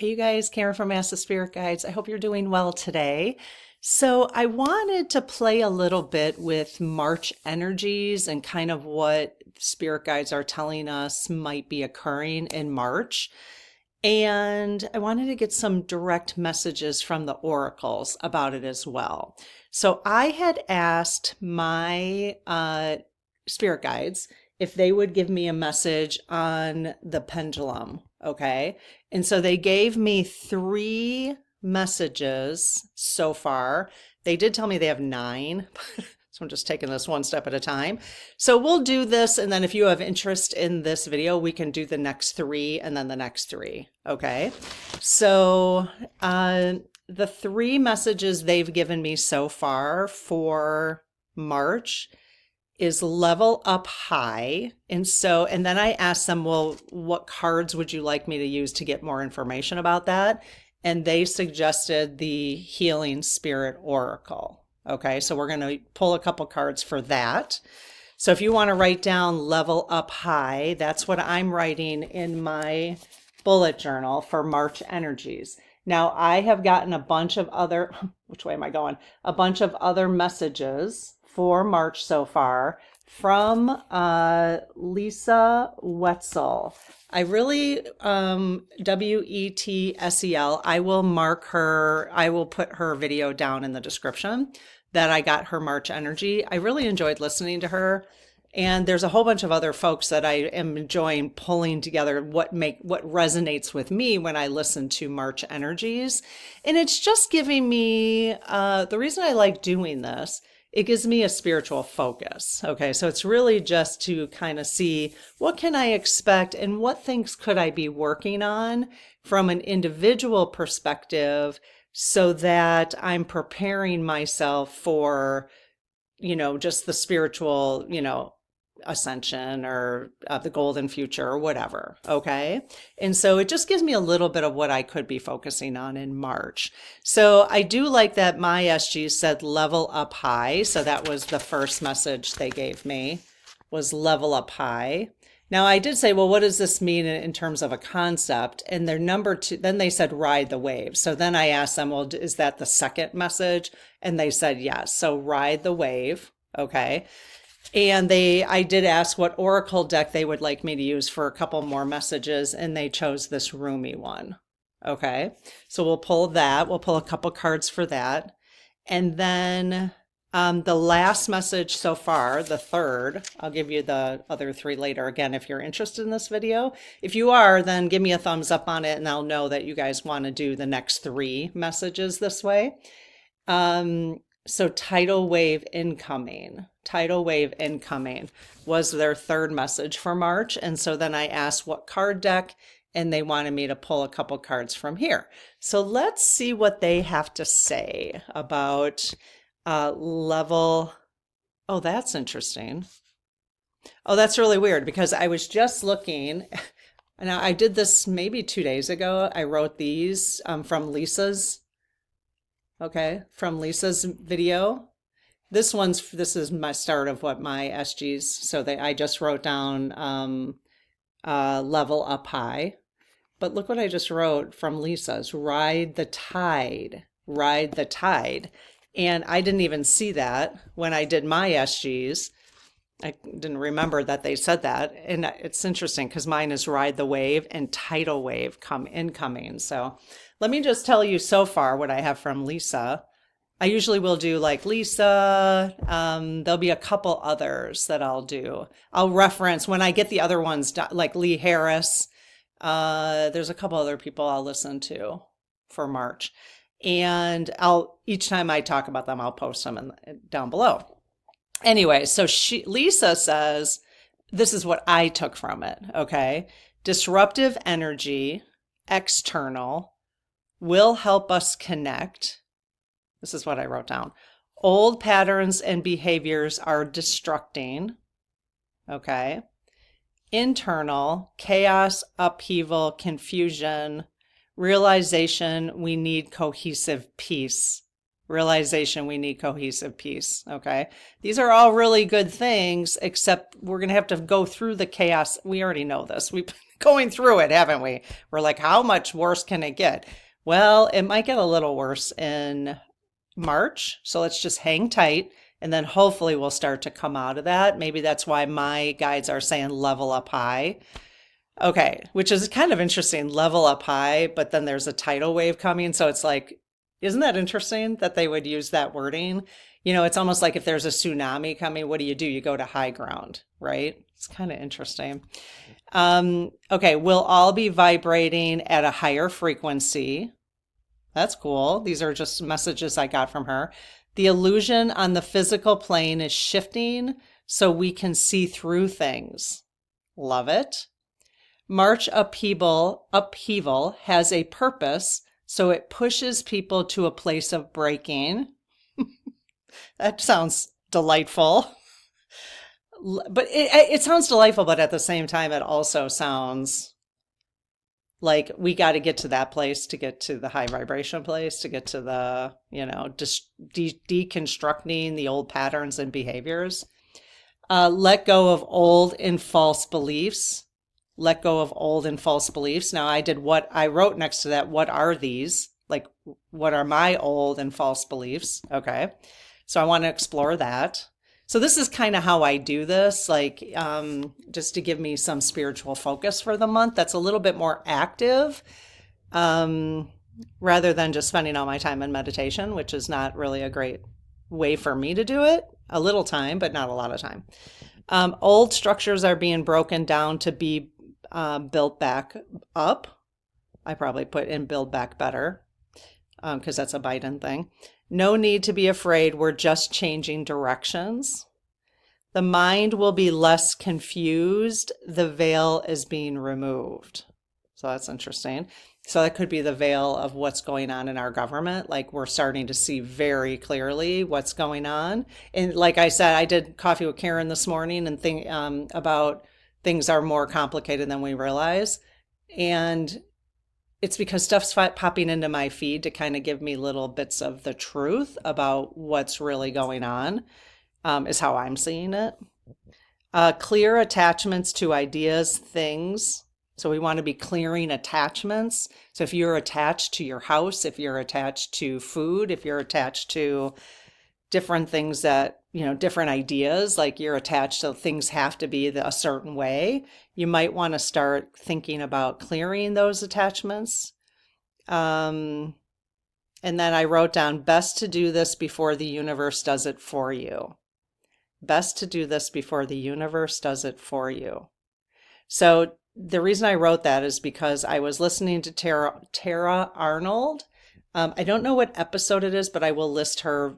Hey, you guys, Karen from Master Spirit Guides. I hope you're doing well today. So, I wanted to play a little bit with March energies and kind of what spirit guides are telling us might be occurring in March. And I wanted to get some direct messages from the oracles about it as well. So, I had asked my spirit guides if they would give me a message on the pendulum. Okay. And so they gave me 3 messages so far. They did tell me they have 9. So I'm just taking this one step at a time. So we'll do this. And then if you have interest in this video, we can do the next 3 and then the next 3. Okay. So the 3 messages they've given me so far for March is level up high. And then I asked them, well, what cards would you like me to use to get more information about that? And they suggested the Healing Spirit Oracle. Okay, so we're going to pull a couple cards for that. So if you want to write down level up high, that's what I'm writing in my bullet journal for March energies. Now I have gotten a bunch of other, which way am I going? A bunch of other messages for March so far from Lisa Wetsel. I really, Wetsel, I will mark her, I will put her video down in the description that I got her March energy. I really enjoyed listening to her. And there's a whole bunch of other folks that I am enjoying pulling together what resonates with me when I listen to March energies. And it's just giving me, the reason I like doing this, it gives me a spiritual focus. Okay, so it's really just to kind of see what can I expect and what things could I be working on from an individual perspective so that I'm preparing myself for, just the spiritual, ascension or the golden future or whatever. Okay. And so it just gives me a little bit of what I could be focusing on in March. So I do like that my SG said level up high. So that was the first message they gave me, was level up high. Now I did say, well, what does this mean in terms of a concept? And their number 2, then they said ride the wave. So then I asked them, well, is that the second message? And they said yes. So ride the wave. Okay. And I did ask what oracle deck they would like me to use for a couple more messages, and they chose this Rumi one. Okay, so we'll pull that. We'll pull a couple cards for that. And then the last message so far, the third, I'll give you the other 3 later. Again, if you're interested in this video. If you are, then give me a thumbs up on it, and I'll know that you guys want to do the next 3 messages this way. So tidal wave incoming. Tidal wave incoming was their third message for March. And so then I asked what card deck, and they wanted me to pull a couple cards from here. So let's see what they have to say about level. Oh, that's interesting. Oh, that's really weird because I was just looking. Now I did this maybe 2 days ago. I wrote these from Lisa's. Okay, from Lisa's video. This is my start of what my SGs, so I just wrote down level up high. But look what I just wrote from Lisa's, ride the tide, ride the tide. And I didn't even see that when I did my SGs. I didn't remember that they said that. And it's interesting because mine is ride the wave and tidal wave incoming. So let me just tell you so far what I have from Lisa. I usually will do like Lisa. There'll be a couple others that I'll do. I'll reference when I get the other ones, like Lee Harris. There's a couple other people I'll listen to for March. And each time I talk about them, I'll post them down below. Anyway, so Lisa says, this is what I took from it. Okay. Disruptive energy, external, will help us connect. This is what I wrote down. Old patterns and behaviors are destructing. Okay. Internal, chaos, upheaval, confusion, realization we need cohesive peace. Realization we need cohesive peace. Okay. These are all really good things, except we're going to have to go through the chaos. We already know this. We've been going through it, haven't we? We're like, how much worse can it get? Well, it might get a little worse in March. So let's just hang tight. And then hopefully we'll start to come out of that. Maybe that's why my guides are saying level up high. Okay, which is kind of interesting, level up high, but then there's a tidal wave coming. So it's like, isn't that interesting that they would use that wording? You know, it's almost like if there's a tsunami coming, what do? You go to high ground, right? It's kind of interesting. Okay, we'll all be vibrating at a higher frequency. That's cool. These are just messages I got from her. The illusion on the physical plane is shifting so we can see through things. Love it. March upheaval has a purpose, so it pushes people to a place of breaking. That sounds delightful. But it sounds delightful, but at the same time, it also sounds like we got to get to that place to get to the high vibration place, to get to the, deconstructing the old patterns and behaviors. Let go of old and false beliefs. Let go of old and false beliefs. Now, I wrote next to that, what are these? Like, what are my old and false beliefs? Okay. So I want to explore that. So this is kind of how I do this, like just to give me some spiritual focus for the month. That's a little bit more active rather than just spending all my time in meditation, which is not really a great way for me to do it. A little time, but not a lot of time. Old structures are being broken down to be built back up. I probably put in build back better because that's a Biden thing. No need to be afraid. We're just changing directions. The mind will be less confused. The veil is being removed. So that's interesting. So that could be the veil of what's going on in our government. Like we're starting to see very clearly what's going on. And like I said, I did coffee with Karen this morning and think about things are more complicated than we realize. And it's because stuff's popping into my feed to kind of give me little bits of the truth about what's really going on, is how I'm seeing it. Clear attachments to ideas, things. So we want to be clearing attachments. So if you're attached to your house, if you're attached to food, if you're attached to different things that, different ideas, like you're attached to things have to be a certain way, you might want to start thinking about clearing those attachments. And then I wrote down, best to do this before the universe does it for you. Best to do this before the universe does it for you. So the reason I wrote that is because I was listening to Tara Arnold. I don't know what episode it is, but I will list her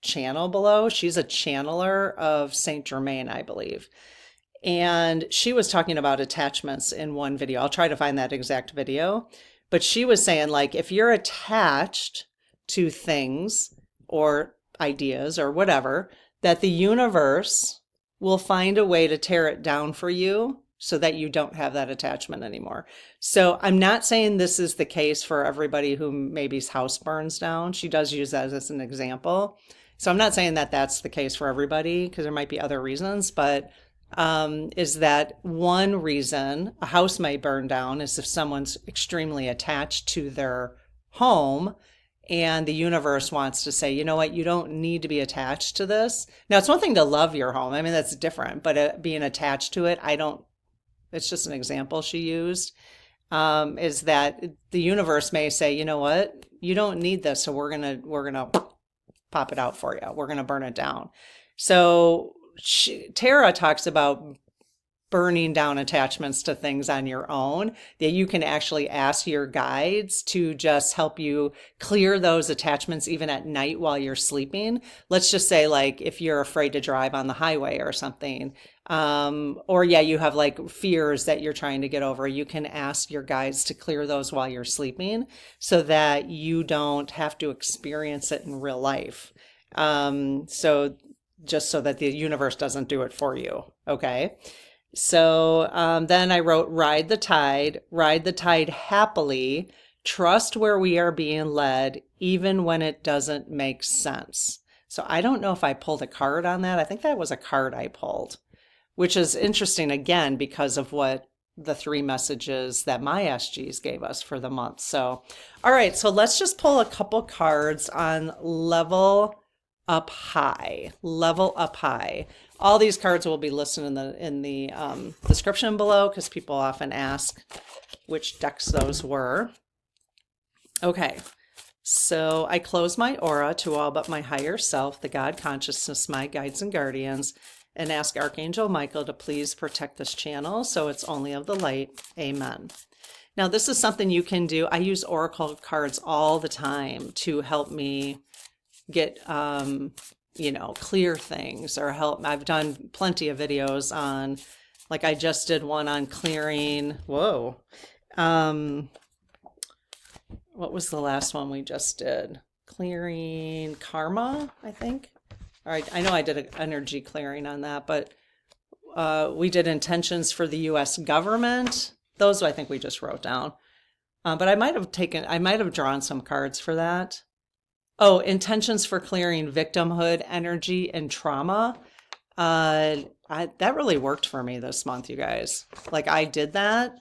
channel below. She's a channeler of Saint Germain, I believe. And she was talking about attachments in one video. I'll try to find that exact video. But she was saying, like, if you're attached to things or ideas or whatever, that the universe will find a way to tear it down for you so that you don't have that attachment anymore. So I'm not saying this is the case for everybody who maybe's house burns down. She does use that as an example. So I'm not saying that that's the case for everybody, because there might be other reasons, but is that one reason a house might burn down is if someone's extremely attached to their home and the universe wants to say, you know what, you don't need to be attached to this. Now, it's one thing to love your home. I mean, that's different, but being attached to it, it's just an example she used, is that the universe may say, you know what, you don't need this, so we're gonna pop it out for you. We're gonna burn it down. So Tara talks about burning down attachments to things on your own, that you can actually ask your guides to just help you clear those attachments even at night while you're sleeping. Let's just say, like, if you're afraid to drive on the highway or something, or you have like fears that you're trying to get over, you can ask your guides to clear those while you're sleeping so that you don't have to experience it in real life. So just so that the universe doesn't do it for you. Okay. So then I wrote, ride the tide happily, trust where we are being led, even when it doesn't make sense. So I don't know if I pulled a card on that. I think that was a card I pulled, which is interesting again, because of what the 3 messages that my SGs gave us for the month. So, all right, so let's just pull a couple cards on level up high. Level up high. All these cards will be listed in the description below, because people often ask which decks those were. Okay, so I close my aura to all but my higher self, the God consciousness, my guides and guardians, and ask Archangel Michael to please protect this channel so it's only of the light. Amen. Now, this is something you can do. I use oracle cards all the time to help me get clear things, or help. I've done plenty of videos on, like I just did one on clearing. Whoa. What was the last one we just did? Clearing karma, I think. All right, I know I did an energy clearing on that, but we did intentions for the U.S. government. Those I think we just wrote down. But I might have drawn some cards for that. Oh, intentions for clearing victimhood, energy, and trauma. That really worked for me this month, you guys. Like, I did that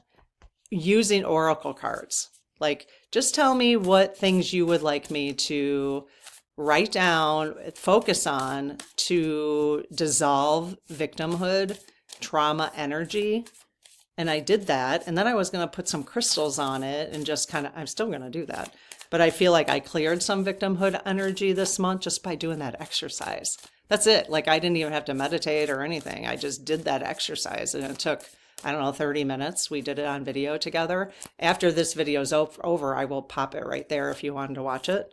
using oracle cards. Like, just tell me what things you would like me to write down, focus on to dissolve victimhood, trauma energy. And I did that. And then I was going to put some crystals on it and just kind of, I'm still going to do that. But I feel like I cleared some victimhood energy this month just by doing that exercise. That's it. Like, I didn't even have to meditate or anything. I just did that exercise, and it took, I don't know, 30 minutes. We did it on video together. After this video is over, I will pop it right there if you wanted to watch it.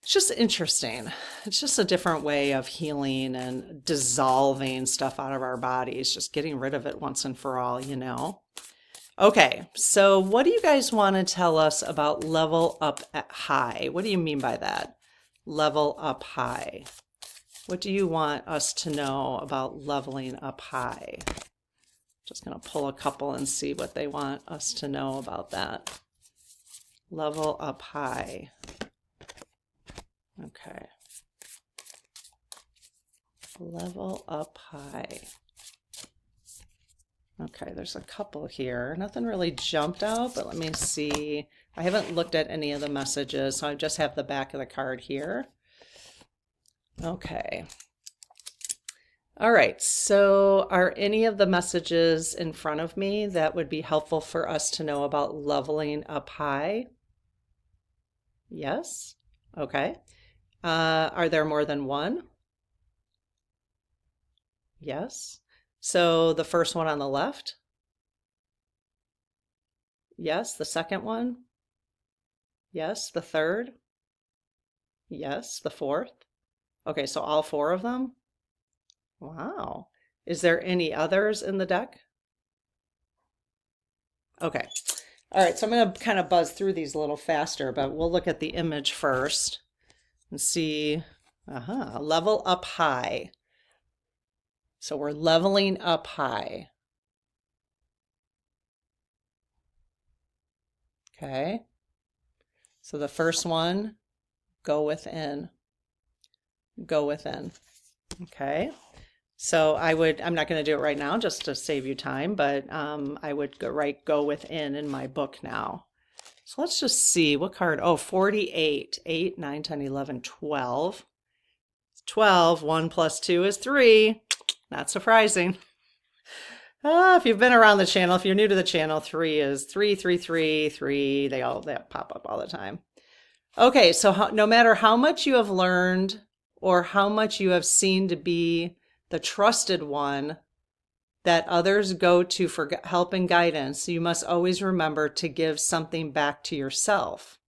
It's just interesting. It's just a different way of healing and dissolving stuff out of our bodies, just getting rid of it once and for all, you know. Okay, so what do you guys want to tell us about level up at high? What do you mean by that? Level up high. What do you want us to know about leveling up high? Just going to pull a couple and see what they want us to know about that. Level up high. Okay. Level up high. Okay, there's a couple here. Nothing really jumped out, but let me see. I haven't looked at any of the messages, so I just have the back of the card here. Okay. All right, so are any of the messages in front of me that would be helpful for us to know about leveling up high? Yes? Okay. Are there more than one? Yes. So the first one on the left? Yes. The second one? Yes. The third? Yes. The fourth? Okay, so all 4 of them? Wow. Is there any others in the deck? Okay. All right, so I'm going to kind of buzz through these a little faster, but we'll look at the image first and see. Level up high. So we're leveling up high. Okay. So the first one, go within. Go within. Okay. So I'm not going to do it right now just to save you time, but I would write go within in my book now. So let's just see what card. Oh, 48. 8, 9, 10, 11, 12. 12. 1 plus 2 is 3. Not surprising. If you've been around the channel, if you're new to the channel, 3 is 3, 3, 3, 3. They pop up all the time. Okay, so no matter how much you have learned or how much you have seen to be the trusted one that others go to for help and guidance, you must always remember to give something back to yourself.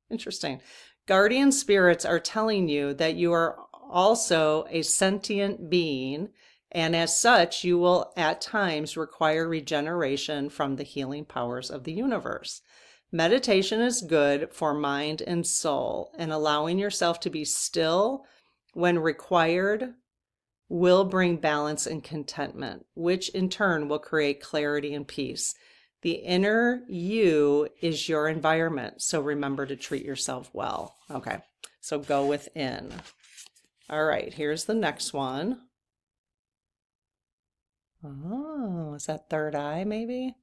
Interesting. Guardian spirits are telling you that you are also a sentient being, and as such, you will at times require regeneration from the healing powers of the universe. Meditation is good for mind and soul, and allowing yourself to be still when required will bring balance and contentment, which in turn will create clarity and peace. The inner you is your environment, so remember to treat yourself well. Okay, so go within. All right, here's the next one. Oh, is that third eye maybe?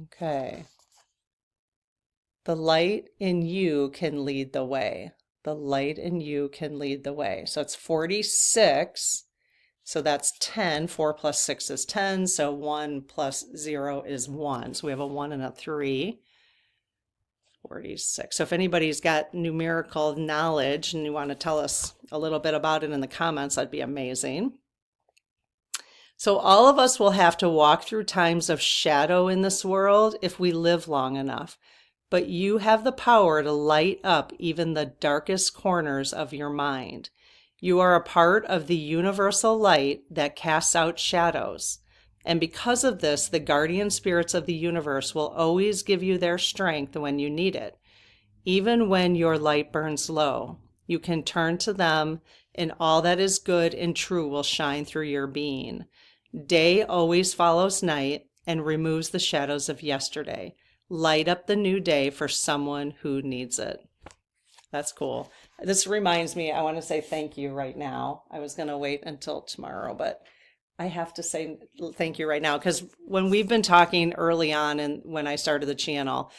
Okay. The light in you can lead the way. The light in you can lead the way. So it's 46. So that's 10. 4 plus 6 is 10. So 1 plus 0 is 1. So we have a 1 and a 3. 46. So if anybody's got numerical knowledge and you want to tell us a little bit about it in the comments, that'd be amazing. So all of us will have to walk through times of shadow in this world if we live long enough. But you have the power to light up even the darkest corners of your mind. You are a part of the universal light that casts out shadows. And because of this, the guardian spirits of the universe will always give you their strength when you need it. Even when your light burns low, you can turn to them, and all that is good and true will shine through your being. Day always follows night and removes the shadows of yesterday. Light up the new day for someone who needs it. That's cool. This reminds me, I want to say thank you right now. I was going to wait until tomorrow, but I have to say thank you right now because when we've been talking early on and when I started the channel,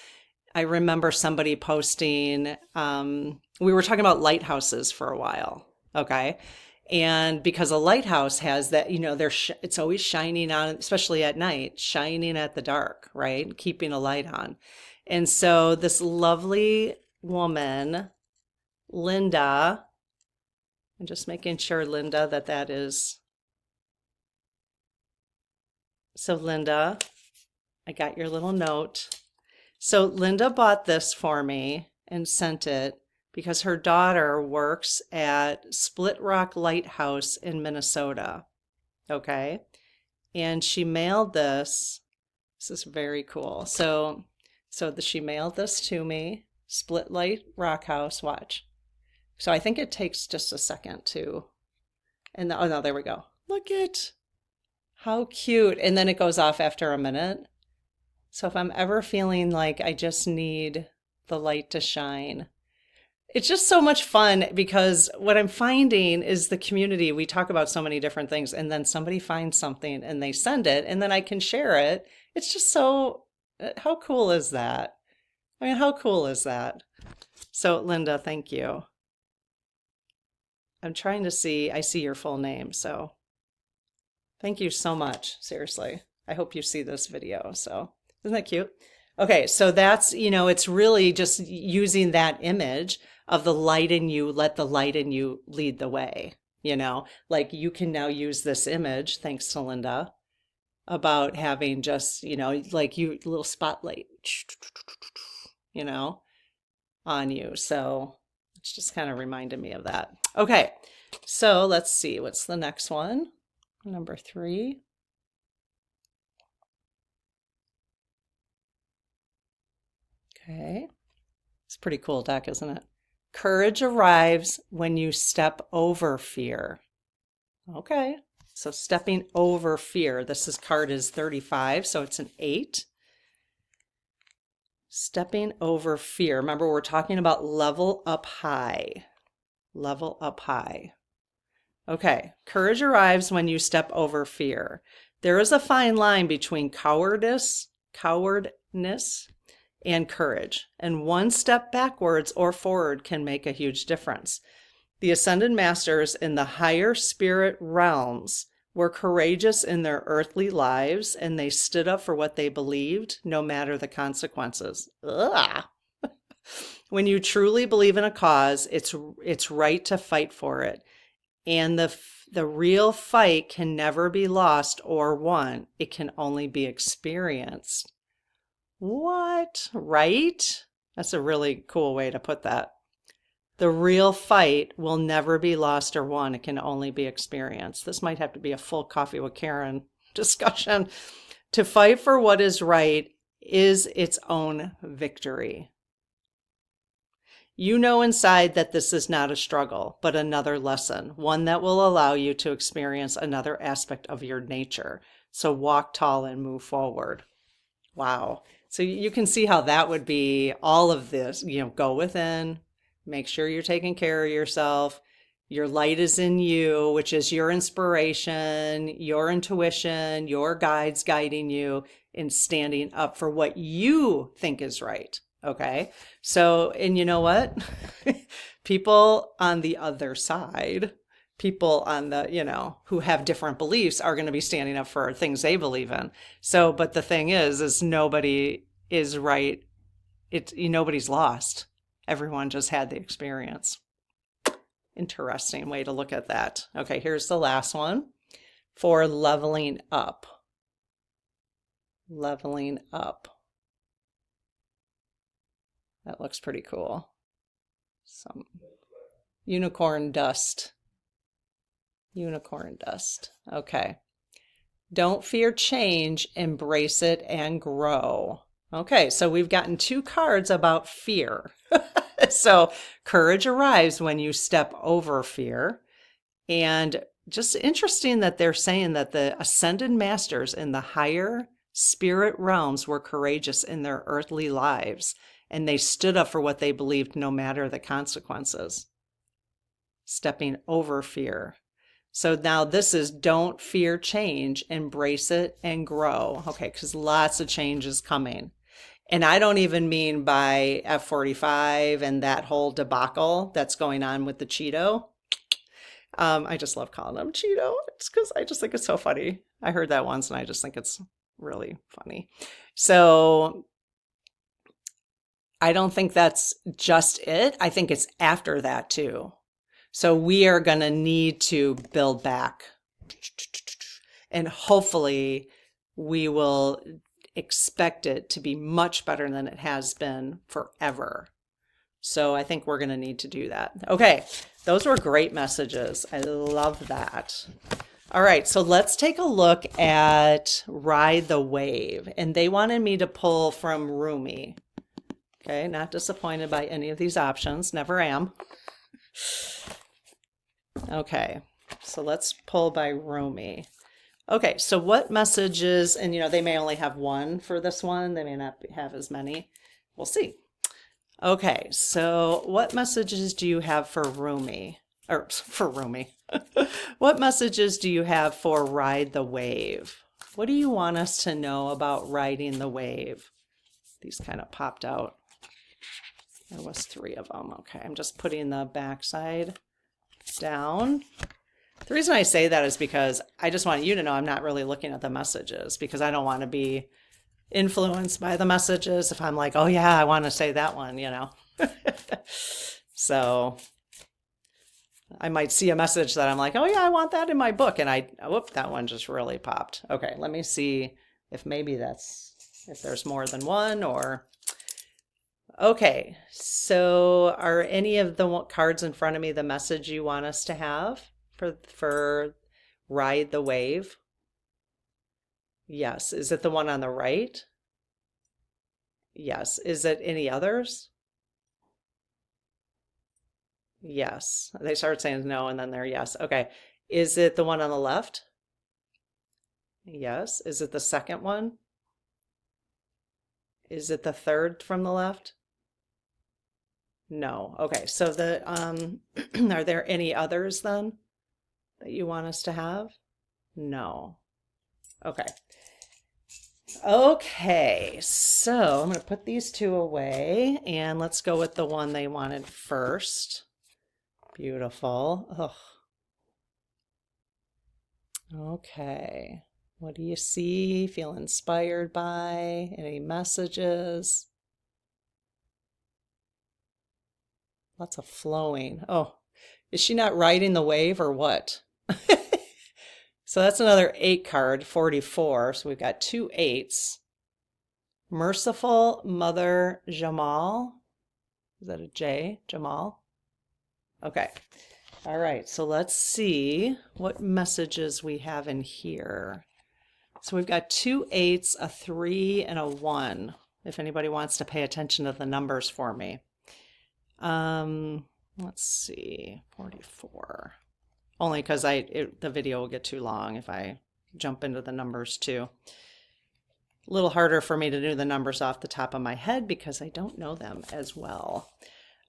I remember somebody posting, we were talking about lighthouses for a while, okay? And because a lighthouse has that, you know, it's always shining on, especially at night, shining at the dark, right? Keeping a light on. And so this lovely woman, Linda, I'm just making sure, Linda, that is. So Linda, I got your little note. So Linda bought this for me and sent it because her daughter works at Split Rock Lighthouse in Minnesota. Okay. And she mailed this. This is very cool. So she mailed this to me. Split Light Rock House. Watch. So I think it takes just a second to, and oh no, there we go. Look at how cute. And then it goes off after a minute. So if I'm ever feeling like I just need the light to shine, it's just so much fun because what I'm finding is the community, we talk about so many different things and then somebody finds something and they send it and then I can share it. It's just so, how cool is that? I mean, how cool is that? So Linda, thank you. I'm trying to see, I see your full name, so thank you so much. Seriously. I hope you see this video. So isn't that cute? Okay, so that's, you know, it's really just using that image of the light in you, let the light in you lead the way, you know, like you can now use this image, thanks to Linda, about having just, you know, like you little spotlight, you know, on you. So it's just kind of reminded me of that. Okay, so let's see, what's the next one? Number 3. Okay, it's a pretty cool deck, isn't it? Courage arrives when you step over fear. Okay, so stepping over fear. This card is 35, so it's an 8. Stepping over fear. Remember, we're talking about level up high. Level up high. Okay, courage arrives when you step over fear. There is a fine line between cowardness, and courage, and one step backwards or forward can make a huge difference. The ascended masters in the higher spirit realms were courageous in their earthly lives, and they stood up for what they believed, no matter the consequences. Ugh. When you truly believe in a cause, it's right to fight for it. And the real fight can never be lost or won. It can only be experienced. What? Right? That's a really cool way to put that. The real fight will never be lost or won. It can only be experienced. This might have to be a full coffee with Karen discussion. To fight for what is right is its own victory. You know inside that this is not a struggle, but another lesson, one that will allow you to experience another aspect of your nature. So walk tall and move forward. Wow. So you can see how that would be all of this, you know, go within, make sure you're taking care of yourself. Your light is in you, which is your inspiration, your intuition, your guides guiding you in standing up for what you think is right. Okay. So, and you know what? People on the other side, people on the, who have different beliefs are going to be standing up for things they believe in. So, but the thing is nobody is right. Nobody's lost. Everyone just had the experience. Interesting way to look at that. Okay, here's the last one for leveling up. Leveling up. That looks pretty cool. Some unicorn dust. Unicorn dust. Okay. Don't fear change, embrace it and grow. Okay, so we've gotten 2 cards about fear. So courage arrives when you step over fear. And just interesting that they're saying that the ascended masters in the higher spirit realms were courageous in their earthly lives, and they stood up for what they believed no matter the consequences. Stepping over fear. So now this is don't fear change, embrace it and grow. Okay, because lots of change is coming. And I don't even mean by F45 and that whole debacle that's going on with the Cheeto. I just love calling them Cheeto. It's because I just think it's so funny. I heard that once and I just think it's really funny. So I don't think that's just it. I think it's after that too. So we are going to need to build back. And hopefully we will expect it to be much better than it has been forever. So I think we're going to need to do that. Okay, those were great messages. I love that. All right, so let's take a look at Ride the Wave. And they wanted me to pull from Rumi. Okay, not disappointed by any of these options. Never am. Okay, so let's pull by Rumi. Okay, so what messages, and they may only have one for this one. They may not have as many. We'll see. Okay, so what messages do you have for Rumi? Or for Rumi. What messages do you have for Ride the Wave? What do you want us to know about riding the wave? These kind of popped out. There was 3 of them. Okay, I'm just putting the backside down. The reason I say that is because I just want you to know I'm not really looking at the messages, because I don't want to be influenced by the messages if I'm like, oh yeah, I want to say that one, So I might see a message that I'm like, oh yeah, I want that in my book. And that one just really popped. Okay, let me see if maybe if there's more than one or... Okay, so are any of the cards in front of me the message you want us to have for Ride the Wave? Yes. Is it the one on the right? Yes. Is it any others? Yes. They started saying no and then they're yes. Okay. Is it the one on the left? Yes. Is it the second one? Is it the third from the left? No. Okay. So are there any others then that you want us to have? No. Okay. Okay, so I'm going to put these 2 away and let's go with the one they wanted first. Beautiful. Ugh. Okay, what do you see? Feel inspired by? Any messages? Lots of flowing. Oh, is she not riding the wave or what? So that's another 8 card, 44. So we've got 2 8s. Merciful Mother Jamal. Is that a J? Jamal? Okay. All right. So let's see what messages we have in here. So we've got 2 8s, a 3, and a 1. If anybody wants to pay attention to the numbers for me. Let's see. 44. Only because the video will get too long if I jump into the numbers too. A little harder for me to do the numbers off the top of my head because I don't know them as well.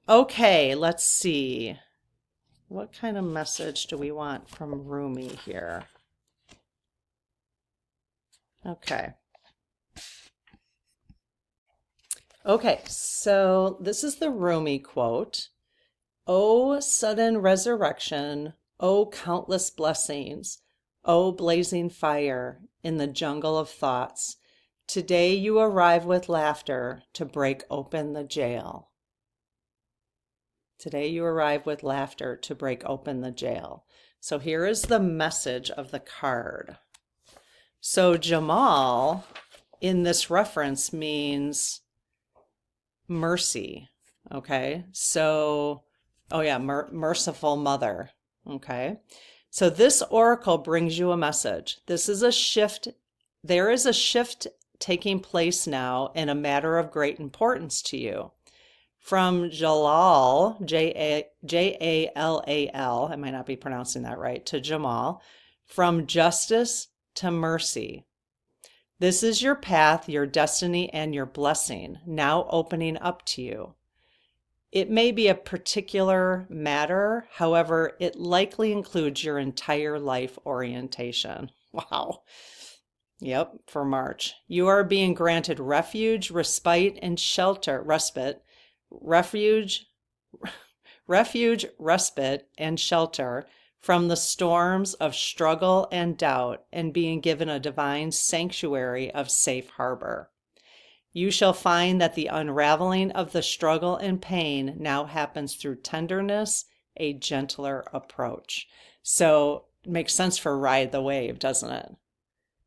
Okay, let's see. what kind of message do we want from Rumi here? Okay. Okay, so this is the Rumi quote. O sudden resurrection, O countless blessings, O blazing fire in the jungle of thoughts. Today you arrive with laughter to break open the jail. Today you arrive with laughter to break open the jail. So here is the message of the card. So Jamal in this reference means mercy. Okay. So, oh yeah, merciful mother. Okay. So this oracle brings you a message. This is a shift. There is a shift taking place now in a matter of great importance to you. From Jalal, Jalal, I might not be pronouncing that right, to Jamal, from justice to mercy. This is your path, your destiny, and your blessing now opening up to you. It may be a particular matter, however, it likely includes your entire life orientation. Wow. Yep, for March. You are being granted refuge, respite, and shelter, respite, refuge, respite, and shelter from the storms of struggle and doubt, and being given a divine sanctuary of safe harbor. You shall find that the unraveling of the struggle and pain now happens through tenderness, a gentler approach. So it makes sense for Ride the Wave, doesn't it?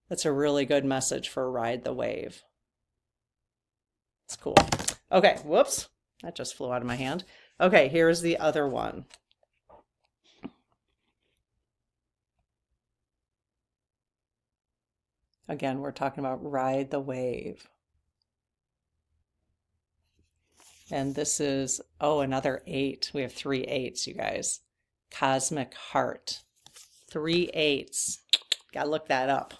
That's a really good message for Ride the Wave. It's cool. Okay, whoops. That just flew out of my hand. Okay, here's the other one. Again, we're talking about Ride the Wave. And this is, oh, another 8. We have 3 8s, you guys. Cosmic Heart. 3 8s. Gotta look that up.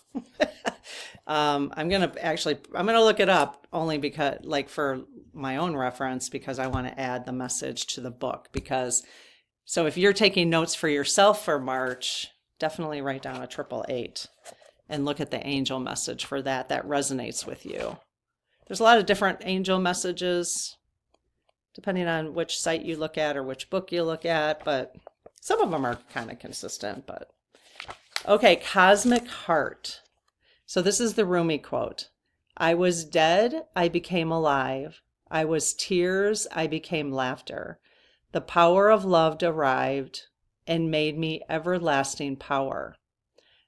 I'm gonna look it up only because, like, for my own reference, because I want to add the message to the book. Because, so if you're taking notes for yourself for March, definitely write down a 888 and look at the angel message for that. That resonates with you. There's a lot of different angel messages, depending on which site you look at or which book you look at, but some of them are kind of consistent. But okay, Cosmic Heart. So this is the Rumi quote. I was dead, I became alive. I was tears, I became laughter. The power of love arrived and made me everlasting power.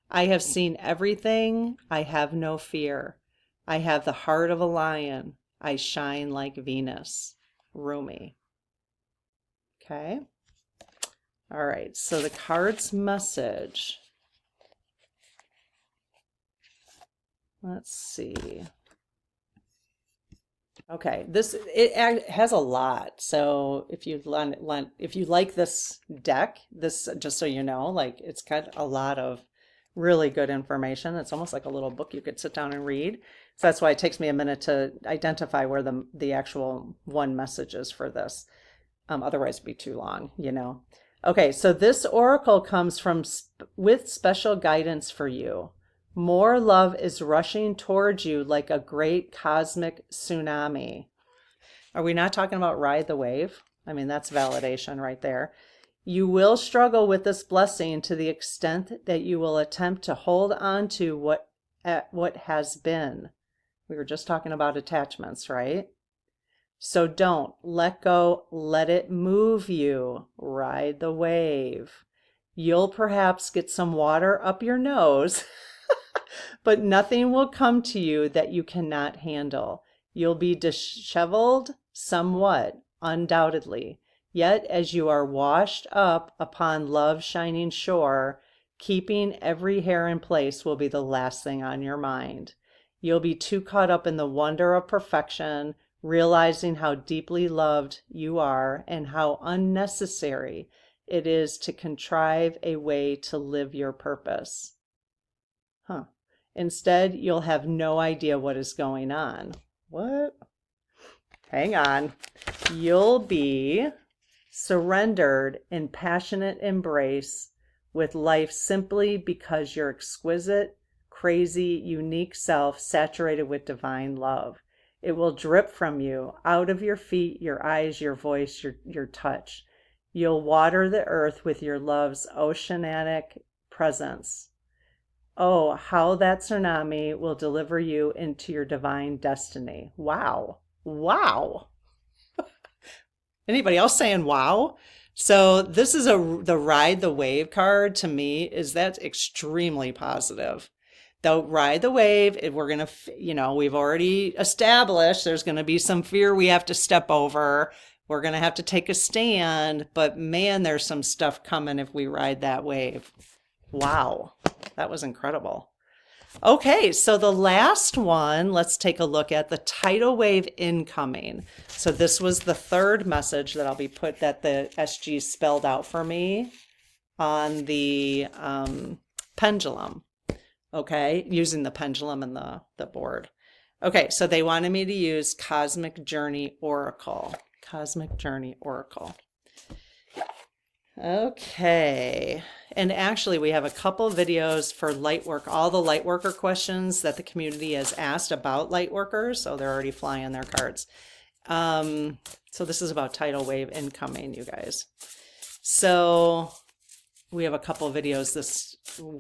I have seen everything, I have no fear. I have the heart of a lion. I shine like Venus. Rumi. Okay. All right. So the card's message. Let's see. Okay. It has a lot. So if you like this deck, this, just so you know, like, it's got a lot of really good information. It's almost like a little book you could sit down and read. So that's why it takes me a minute to identify where the actual one message is for this. Otherwise it'd be too long, you know. Okay, so this oracle comes from with special guidance for you. More love is rushing towards you like a great cosmic tsunami. Are we not talking about Ride the Wave? I mean, that's validation right there. You will struggle with this blessing to the extent that you will attempt to hold on to what has been. We were just talking about attachments, right? So don't let go, let it move you. Ride the wave. You'll perhaps get some water up your nose, but nothing will come to you that you cannot handle. You'll be disheveled somewhat, undoubtedly. Yet as you are washed up upon love's shining shore, keeping every hair in place will be the last thing on your mind. You'll be too caught up in the wonder of perfection, realizing how deeply loved you are and how unnecessary it is to contrive a way to live your purpose. Instead, you'll have no idea what is going on. What? Hang on. You'll be surrendered in passionate embrace with life simply because your exquisite, crazy, unique self saturated with divine love. It will drip from you, out of your feet, your eyes, your voice, your touch. You'll water the earth with your love's oceanic presence. Oh, how that tsunami will deliver you into your divine destiny. Wow. Wow. Anybody else saying wow? So this is the ride the wave card. To me, is that's extremely positive. The ride the wave, we're going to, we've already established there's going to be some fear we have to step over. We're going to have to take a stand, but man, there's some stuff coming if we ride that wave. Wow, that was incredible. Okay, so the last one, let's take a look at the tidal wave incoming. So this was the third message that that the SG spelled out for me on the pendulum. Okay, using the pendulum and the board. Okay, so they wanted me to use Cosmic Journey Oracle. Cosmic Journey Oracle. Okay, and actually we have a couple videos for lightwork, all the lightworker questions that the community has asked about lightworkers, so they're already flying their cards. So this is about tidal wave incoming, you guys. So we have a couple videos this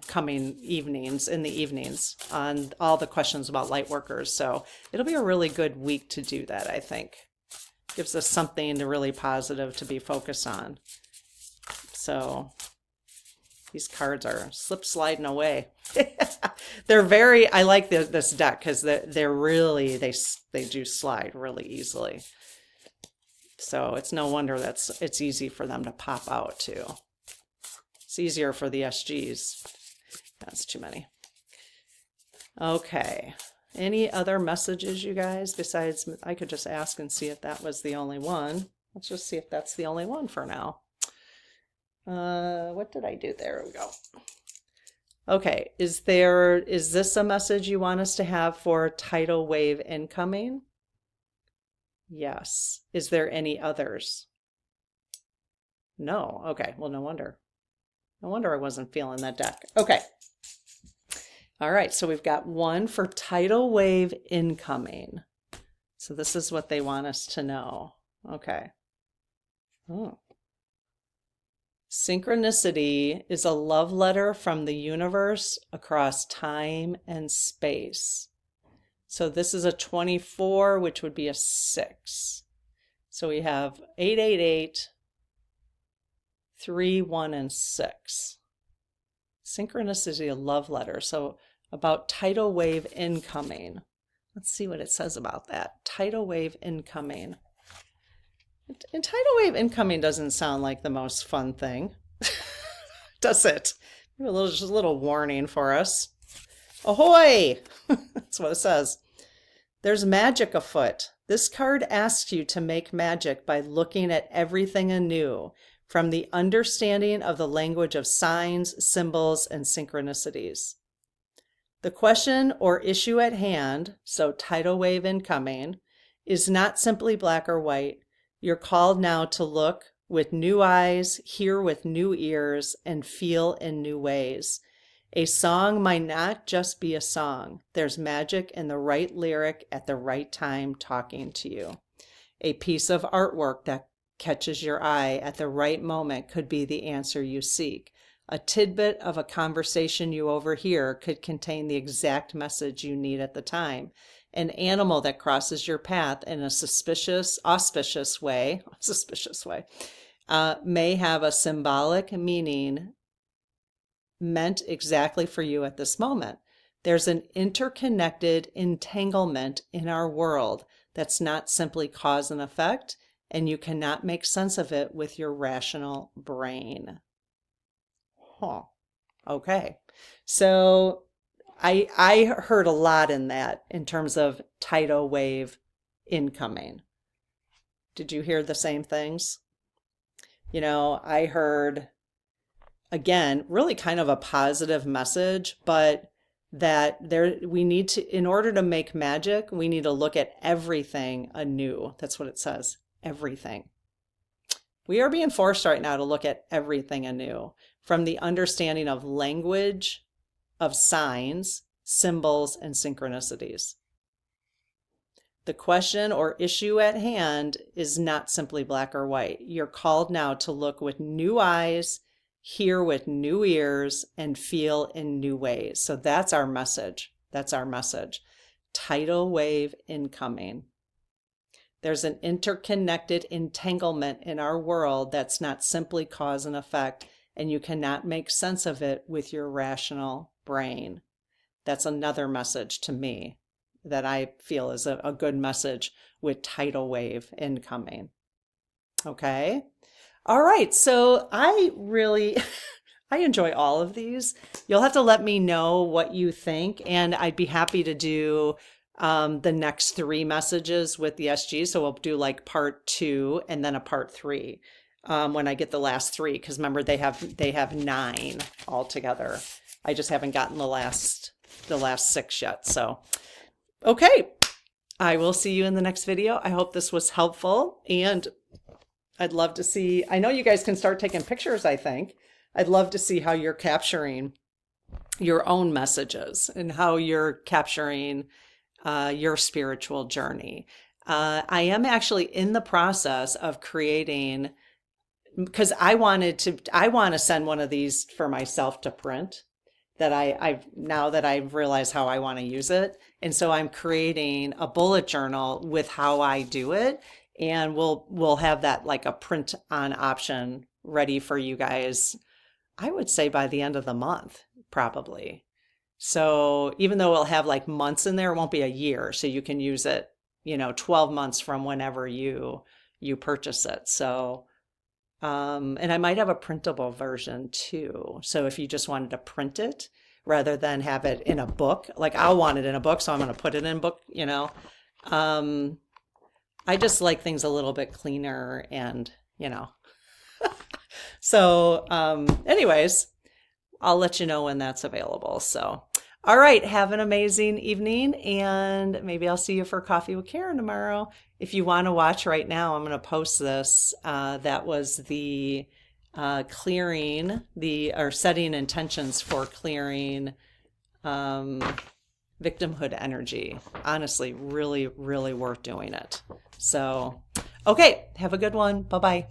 coming evenings, in the evenings, on all the questions about lightworkers. So it'll be a really good week to do that, I think. Gives us something to really positive to be focused on. So these cards are slip sliding away. They're very, I like this deck because they're really, they do slide really easily. So it's no wonder it's easy for them to pop out too. It's easier for the SGs. That's too many. Okay. Any other messages, you guys, besides, I could just ask and see if that was the only one. Let's just see if that's the only one for now. What did I do? There we go. Okay, is this a message you want us to have for tidal wave incoming? Yes. Is there any others? No. Okay, well, no wonder. No wonder I wasn't feeling that deck. Okay. All right, so we've got one for tidal wave incoming. So this is what they want us to know. Okay. Oh. Synchronicity is a love letter from the universe across time and space. So this is a 24, which would be a 6. So we have 888, 3, 1, and 6. Synchronicity, a love letter. So about tidal wave incoming. Let's see what it says about that. Tidal wave incoming. And tidal wave incoming doesn't sound like the most fun thing, does it? Just a little warning for us. Ahoy! That's what it says. There's magic afoot. This card asks you to make magic by looking at everything anew, from the understanding of the language of signs, symbols, and synchronicities. The question or issue at hand, so tidal wave incoming, is not simply black or white. You're called now to look with new eyes, hear with new ears, and feel in new ways. A song might not just be a song. There's magic in the right lyric at the right time talking to you. A piece of artwork that catches your eye at the right moment could be the answer you seek. A tidbit of a conversation you overhear could contain the exact message you need at the time. An animal that crosses your path in a auspicious way, may have a symbolic meaning meant exactly for you at this moment. There's an interconnected entanglement in our world that's not simply cause and effect, and you cannot make sense of it with your rational brain. Huh. Okay. So I heard a lot in that in terms of tidal wave incoming. Did you hear the same things? I heard, again, really kind of a positive message, but that we need to, in order to make magic, we need to look at everything anew. That's what it says, everything. We are being forced right now to look at everything anew, from the understanding of language, of signs, symbols, and synchronicities. The question or issue at hand is not simply black or white. You're called now to look with new eyes, hear with new ears, and feel in new ways. So that's our message. That's our message. Tidal wave incoming. There's an interconnected entanglement in our world that's not simply cause and effect, and you cannot make sense of it with your rational brain. That's another message to me that I feel is a good message with tidal wave incoming. Okay. All right. So I really, I enjoy all of these. You'll have to let me know what you think, and I'd be happy to do the next 3 messages with the SG. So we'll do like part 2 and then a part 3 when I get the last 3, because remember they have 9 altogether. I just haven't gotten the last 6 yet. So okay, I will see you in the next video. I hope this was helpful, and I'd love to see, I know you guys can start taking pictures, I think. I'd love to see how you're capturing your own messages and how you're capturing your spiritual journey. I am actually in the process of creating, because I want to send one of these for myself to print, that now that I've realized how I want to use it. And so I'm creating a bullet journal with how I do it. And we'll have that like a print on option ready for you guys, I would say by the end of the month, probably. So even though it'll have like months in there, it won't be a year. So you can use it, 12 months from whenever you purchase it. So and I might have a printable version too. So if you just wanted to print it rather than have it in a book, like I'll want it in a book, so I'm going to put it in a book, I just like things a little bit cleaner and, So anyways, I'll let you know when that's available. So, all right, have an amazing evening, and maybe I'll see you for coffee with Karen tomorrow. If you want to watch right now, I'm going to post this. That was the setting intentions for clearing victimhood energy. Honestly, really, really worth doing it. So, okay, have a good one. Bye-bye.